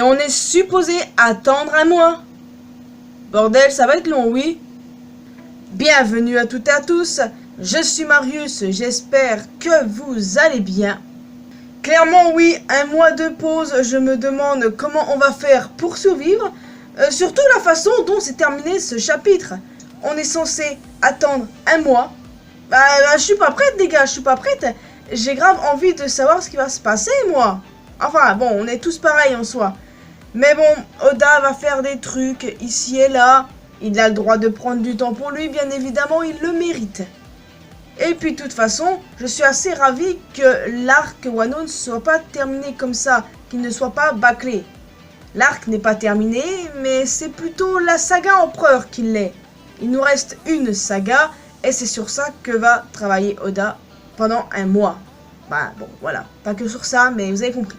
Et on est supposé attendre un mois. Bordel, ça va être long, oui. Bienvenue à toutes et à tous, je suis Marius, j'espère que vous allez bien. Clairement oui, un mois de pause, je me demande comment on va faire pour survivre. Surtout la façon dont s'est terminé ce chapitre. On est censé attendre un mois. Je suis pas prête les gars, je suis pas prête. J'ai grave envie de savoir ce qui va se passer moi. Enfin bon, on est tous pareils en soi. Mais bon, Oda va faire des trucs ici et là. Il a le droit de prendre du temps pour lui, bien évidemment, il le mérite. Et puis, de toute façon, je suis assez ravi que l'arc Wano ne soit pas terminé comme ça, qu'il ne soit pas bâclé. L'arc n'est pas terminé, mais c'est plutôt la saga Empereur qui l'est. Il nous reste une saga, et c'est sur ça que va travailler Oda pendant un mois. Bon, voilà, pas que sur ça, mais vous avez compris.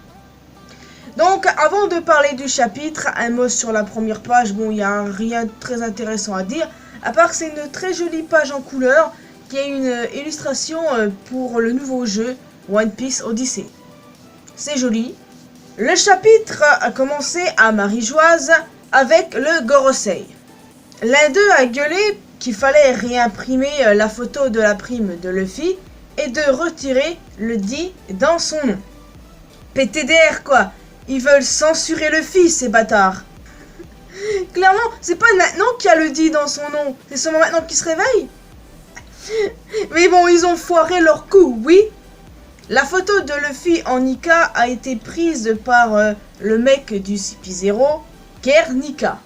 Donc, avant de parler du chapitre, un mot sur la première page. Bon, il n'y a rien de très intéressant à dire, à part que c'est une très jolie page en couleur, qui est une illustration pour le nouveau jeu One Piece Odyssey. C'est joli. Le chapitre a commencé à Marijoise avec le Gorosei. L'un d'eux a gueulé qu'il fallait réimprimer la photo de la prime de Luffy et de retirer le dit dans son nom. PTDR quoi. Ils veulent censurer Luffy, ces bâtards. Clairement, c'est pas maintenant qu'il y a le dit dans son nom. C'est seulement maintenant qu'il se réveille. Mais bon, ils ont foiré leur coup, oui. La photo de Luffy en Nika a été prise par le mec du CP0, Guernica.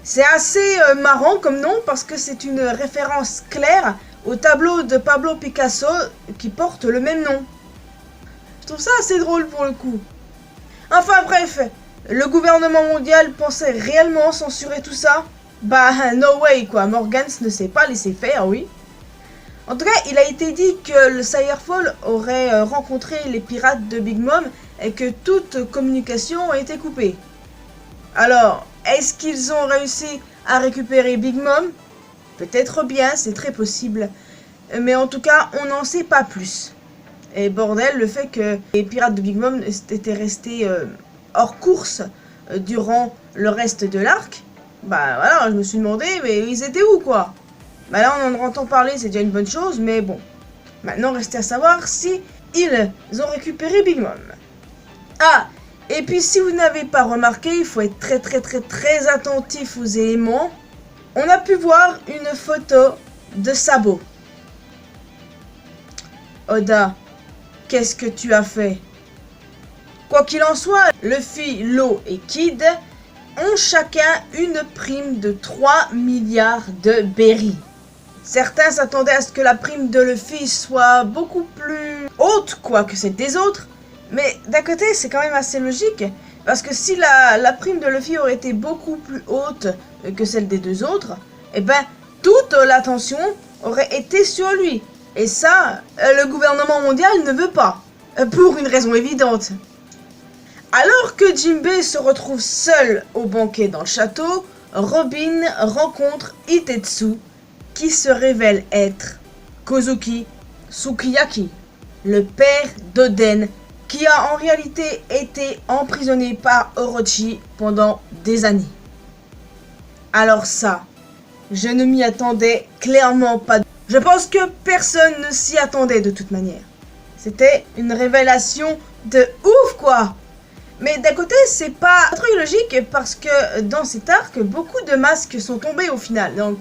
C'est assez marrant comme nom parce que c'est une référence claire au tableau de Pablo Picasso qui porte le même nom. Je trouve ça assez drôle pour le coup. Enfin bref, le gouvernement mondial pensait réellement censurer tout ça? No way quoi, Morgans ne s'est pas laissé faire, oui. En tout cas, il a été dit que le Firefall aurait rencontré les pirates de Big Mom et que toute communication a été coupée. Alors, est-ce qu'ils ont réussi à récupérer Big Mom? Peut-être bien, c'est très possible. Mais en tout cas, on n'en sait pas plus. Et bordel, le fait que les pirates de Big Mom étaient restés hors course durant le reste de l'arc, voilà, je me suis demandé, mais ils étaient où quoi? Là, on en entend parler, c'est déjà une bonne chose, mais bon. Maintenant, restez à savoir si ils ont récupéré Big Mom. Ah, et puis si vous n'avez pas remarqué, il faut être très attentif aux éléments. On a pu voir une photo de Sabo. Oda, qu'est-ce que tu as fait? Quoi qu'il en soit, Luffy, Law et Kid ont chacun une prime de 3 milliards de berries. Certains s'attendaient à ce que la prime de Luffy soit beaucoup plus haute que celle des autres. Mais d'un côté, c'est quand même assez logique. Parce que si la prime de Luffy aurait été beaucoup plus haute que celle des deux autres, toute l'attention aurait été sur lui. Et ça, le gouvernement mondial ne veut pas. Pour une raison évidente. Alors que Jinbei se retrouve seul au banquet dans le château, Robin rencontre Itetsu, qui se révèle être Kozuki Sukiyaki, le père d'Oden, qui a en réalité été emprisonné par Orochi pendant des années. Alors ça, je ne m'y attendais clairement pas. Je pense que personne ne s'y attendait de toute manière. C'était une révélation de ouf quoi. Mais d'un côté, c'est pas trop illogique parce que dans cet arc, beaucoup de masques sont tombés au final. Donc,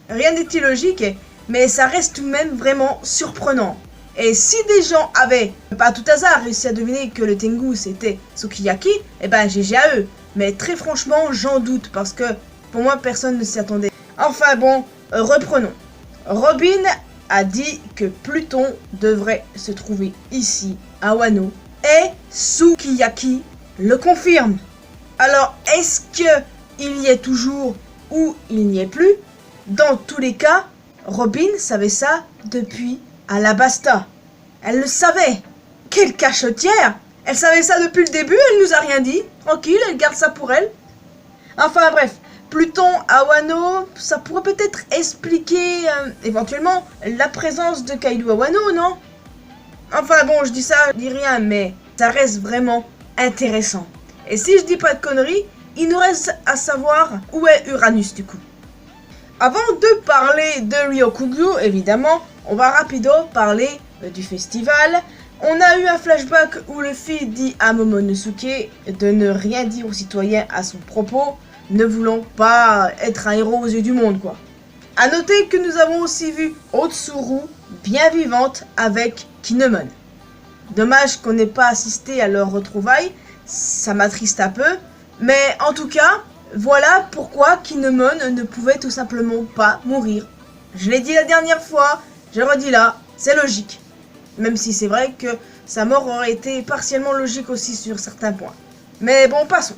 rien n'est illogique, mais ça reste tout de même vraiment surprenant. Et si des gens avaient, pas à tout hasard, réussi à deviner que le Tengu c'était Sukiyaki, GG à eux. Mais très franchement, j'en doute parce que pour moi, personne ne s'y attendait. Enfin bon, reprenons. Robin a dit que Pluton devrait se trouver ici, à Wano, et Sukiyaki le confirme. Alors, est-ce qu'il y est toujours ou il n'y est plus? Dans tous les cas, Robin savait ça depuis Alabasta. Elle le savait. Quelle cachetière! Elle savait ça depuis le début, elle nous a rien dit. Tranquille, elle garde ça pour elle. Enfin bref, Pluton à Wano, ça pourrait peut-être expliquer éventuellement la présence de Kaido à Wano, non? Enfin bon, je dis ça, je dis rien, mais ça reste vraiment intéressant. Et si je dis pas de conneries, il nous reste à savoir où est Uranus du coup. Avant de parler de Ryokugyu, évidemment, on va rapido parler du festival. On a eu un flashback où Luffy dit à Momonosuke de ne rien dire aux citoyens à son propos, ne voulant pas être un héros aux yeux du monde quoi. A noter que nous avons aussi vu Otsuru bien vivante avec Kinemon. Dommage qu'on n'ait pas assisté à leur retrouvailles, ça m'attriste un peu, mais en tout cas, voilà pourquoi Kinemon ne pouvait tout simplement pas mourir. Je l'ai dit la dernière fois, je le redis là, c'est logique. Même si c'est vrai que sa mort aurait été partiellement logique aussi sur certains points. Mais bon, passons.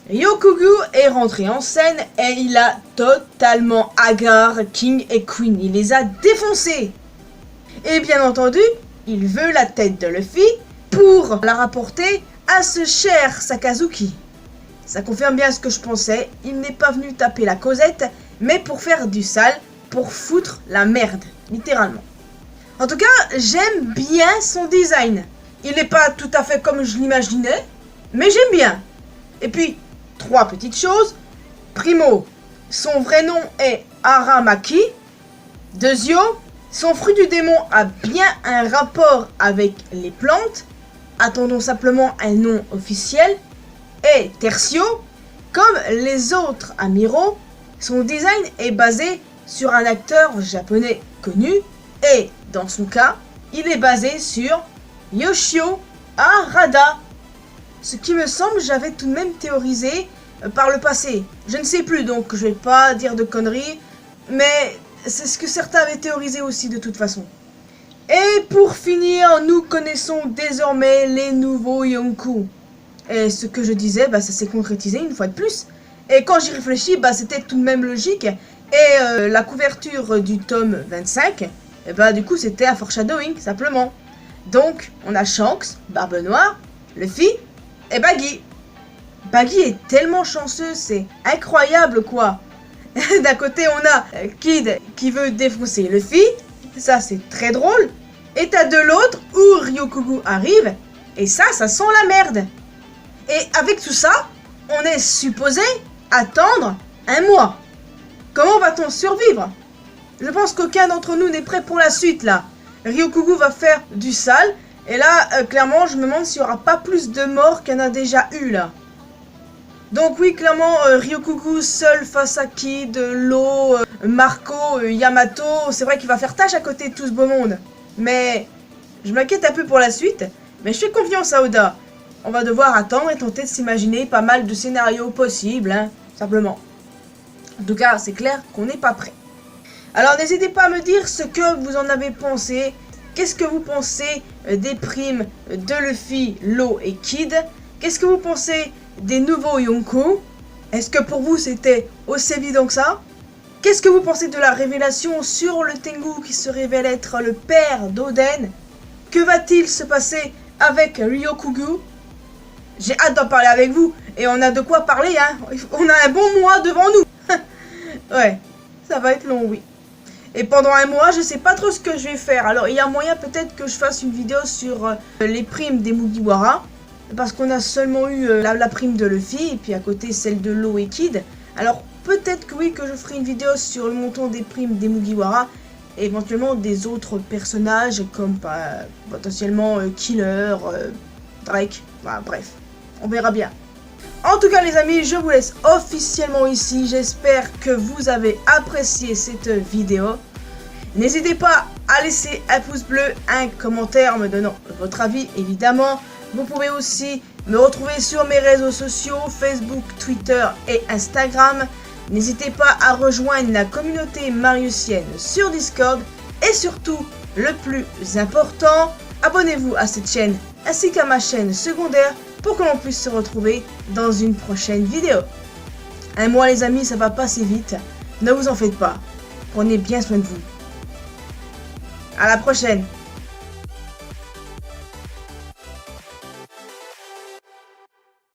Ryokugyu est rentré en scène et il a totalement agarré King et Queen. Il les a défoncés. Et bien entendu, il veut la tête de Luffy pour la rapporter à ce cher Sakazuki. Ça confirme bien ce que je pensais. Il n'est pas venu taper la causette, mais pour faire du sale, pour foutre la merde, littéralement. En tout cas, j'aime bien son design. Il n'est pas tout à fait comme je l'imaginais, mais j'aime bien. Et puis, 3 petites choses. Primo, son vrai nom est Aramaki. Deuxio, son fruit du démon a bien un rapport avec les plantes. Attendons simplement un nom officiel. Et tertio, comme les autres amiraux, son design est basé sur un acteur japonais connu. Et dans son cas, il est basé sur Yoshio Harada. Ce qui me semble, j'avais tout de même théorisé par le passé. Je ne sais plus, donc je vais pas dire de conneries. Mais c'est ce que certains avaient théorisé aussi de toute façon. Et pour finir, nous connaissons désormais les nouveaux Yonkou. Et ce que je disais, ça s'est concrétisé une fois de plus. Et quand j'y réfléchis, c'était tout de même logique. Et la couverture du tome 25, du coup c'était un foreshadowing, simplement. Donc, on a Shanks, Barbe Noire, Luffy et Baggy. Baggy est tellement chanceux, c'est incroyable quoi. D'un côté, on a Kid qui veut défoncer Luffy, ça c'est très drôle. Et t'as de l'autre où Ryokugyu arrive, et ça sent la merde. Et avec tout ça, on est supposé attendre un mois. Comment va-t-on survivre? Je pense qu'aucun d'entre nous n'est prêt pour la suite là. Ryokugyu va faire du sale. Et là, clairement, je me demande s'il n'y aura pas plus de morts qu'il y en a déjà eu là. Donc oui, clairement, Ryokugyu seul face à Kid, Law, Marco, Yamato, c'est vrai qu'il va faire tâche à côté de tout ce beau monde. Mais je m'inquiète un peu pour la suite. Mais je fais confiance à Oda. On va devoir attendre et tenter de s'imaginer pas mal de scénarios possibles, simplement. En tout cas, c'est clair qu'on n'est pas prêt. Alors n'hésitez pas à me dire ce que vous en avez pensé. Qu'est-ce que vous pensez des primes de Luffy, Law et Kid? Qu'est-ce que vous pensez des nouveaux Yonkou? Est-ce que pour vous c'était aussi évident que ça? Qu'est-ce que vous pensez de la révélation sur le Tengu qui se révèle être le père d'Oden? Que va-t-il se passer avec Ryokugyu? J'ai hâte d'en parler avec vous et on a de quoi parler, On a un bon mois devant nous. Ouais, ça va être long, oui. Et pendant un mois, je sais pas trop ce que je vais faire. Alors, il y a moyen peut-être que je fasse une vidéo sur les primes des Mugiwara. Parce qu'on a seulement eu la prime de Luffy et puis à côté celle de Law et Kid. Alors, peut-être que oui, que je ferai une vidéo sur le montant des primes des Mugiwara. Et éventuellement des autres personnages comme potentiellement Killer, Drake. Bref, on verra bien. En tout cas les amis, je vous laisse officiellement ici. J'espère que vous avez apprécié cette vidéo. N'hésitez pas à laisser un pouce bleu, un commentaire me donnant votre avis évidemment. Vous pouvez aussi me retrouver sur mes réseaux sociaux, Facebook, Twitter et Instagram. N'hésitez pas à rejoindre la communauté mariusienne sur Discord. Et surtout, le plus important, abonnez-vous à cette chaîne ainsi qu'à ma chaîne secondaire pour que l'on puisse se retrouver dans une prochaine vidéo. Un mois les amis, ça va passer vite. Ne vous en faites pas. Prenez bien soin de vous. À la prochaine.